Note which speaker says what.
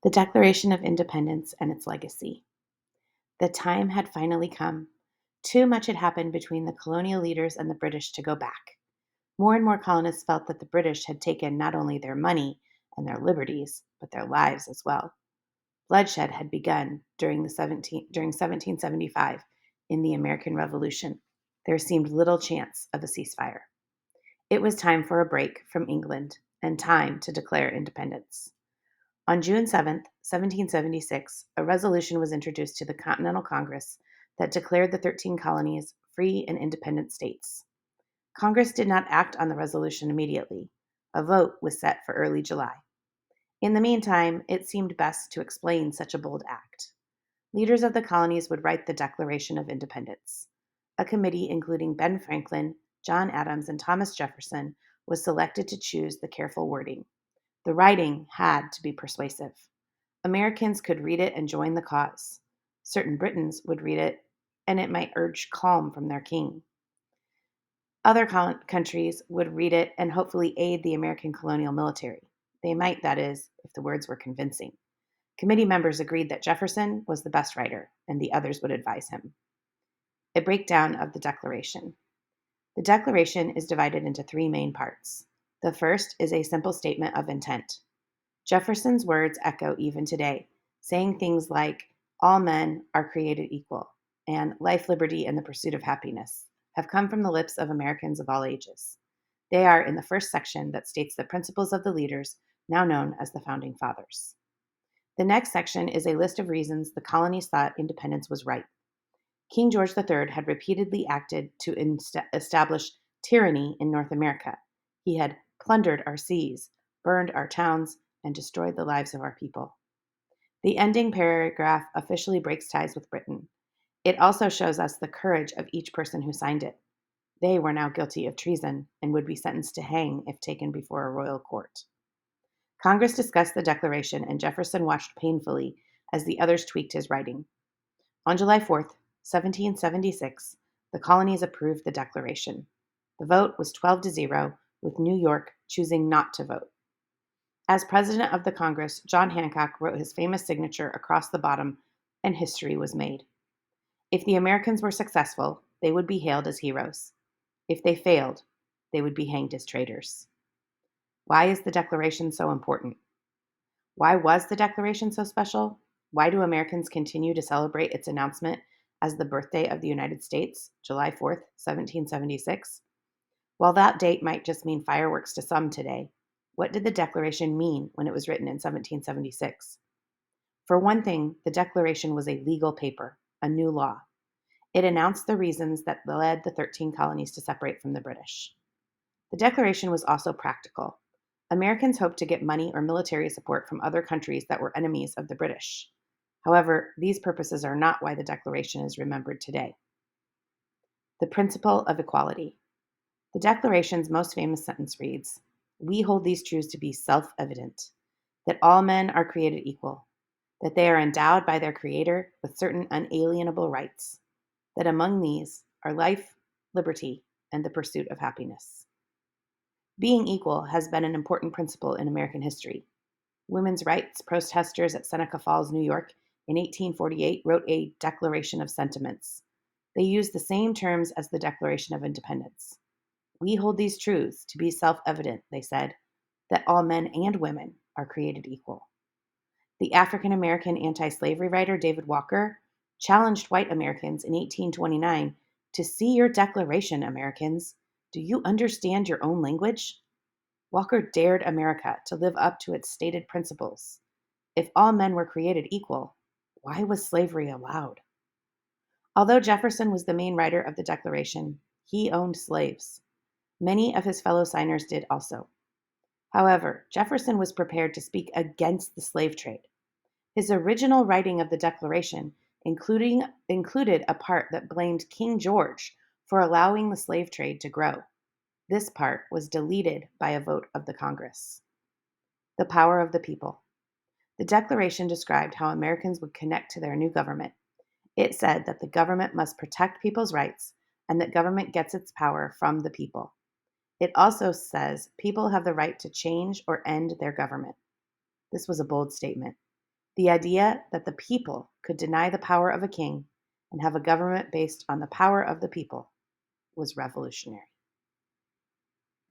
Speaker 1: The Declaration of Independence and its legacy. The time had finally come. Too much had happened between the colonial leaders and the British to go back. More and more colonists felt that the British had taken not only their money and their liberties, but their lives as well. Bloodshed had begun during 1775 in the American Revolution. There seemed little chance of a ceasefire. It was time for a break from England and time to declare independence. On June 7th, 1776, a resolution was introduced to the Continental Congress that declared the 13 colonies free and independent states. Congress did not act on the resolution immediately. A vote was set for early July. In the meantime, it seemed best to explain such a bold act. Leaders of the colonies would write the Declaration of Independence. A committee including Ben Franklin, John Adams, and Thomas Jefferson was selected to choose the careful wording. The writing had to be persuasive. Americans could read it and join the cause. Certain Britons would read it, and it might urge calm from their king. Other countries would read it and hopefully aid the American colonial military. They might, that is, if the words were convincing. Committee members agreed that Jefferson was the best writer, and the others would advise him. A breakdown of the Declaration. The Declaration is divided into three main parts. The first is a simple statement of intent. Jefferson's words echo even today, saying things like, all men are created equal, and life, liberty, and the pursuit of happiness have come from the lips of Americans of all ages. They are in the first section that states the principles of the leaders, now known as the Founding Fathers. The next section is a list of reasons the colonies thought independence was right. King George III had repeatedly acted to establish tyranny in North America. He had plundered our seas, burned our towns, and destroyed the lives of our people. The ending paragraph officially breaks ties with Britain. It also shows us the courage of each person who signed it. They were now guilty of treason and would be sentenced to hang if taken before a royal court. Congress discussed the Declaration, and Jefferson watched painfully as the others tweaked his writing. On July 4th, 1776, the colonies approved the Declaration. The vote was 12-0, with New York choosing not to vote. As president of the Congress, John Hancock wrote his famous signature across the bottom, and history was made. If the Americans were successful, they would be hailed as heroes. If they failed, they would be hanged as traitors. Why is the Declaration so important? Why was the Declaration so special? Why do Americans continue to celebrate its announcement as the birthday of the United States, July 4th, 1776? While that date might just mean fireworks to some today, what did the Declaration mean when it was written in 1776? For one thing, the Declaration was a legal paper, a new law. It announced the reasons that led the 13 colonies to separate from the British. The Declaration was also practical. Americans hoped to get money or military support from other countries that were enemies of the British. However, these purposes are not why the Declaration is remembered today. The principle of equality. The Declaration's most famous sentence reads, "We hold these truths to be self-evident, that all men are created equal, that they are endowed by their Creator with certain unalienable rights, that among these are life, liberty, and the pursuit of happiness." Being equal has been an important principle in American history. Women's rights protesters at Seneca Falls, New York, in 1848 wrote a Declaration of Sentiments. They used the same terms as the Declaration of Independence. "We hold these truths to be self-evident," they said, "that all men and women are created equal." The African American anti-slavery writer David Walker challenged white Americans in 1829 to "See your Declaration, Americans. Do you understand your own language?" Walker dared America to live up to its stated principles. If all men were created equal, why was slavery allowed? Although Jefferson was the main writer of the Declaration, he owned slaves. Many of his fellow signers did also. However, Jefferson was prepared to speak against the slave trade. His original writing of the Declaration included a part that blamed King George for allowing the slave trade to grow. This part was deleted by a vote of the Congress. The power of the people. The Declaration described how Americans would connect to their new government. It said that the government must protect people's rights and that government gets its power from the people. It also says people have the right to change or end their government. This was a bold statement. The idea that the people could deny the power of a king and have a government based on the power of the people was revolutionary.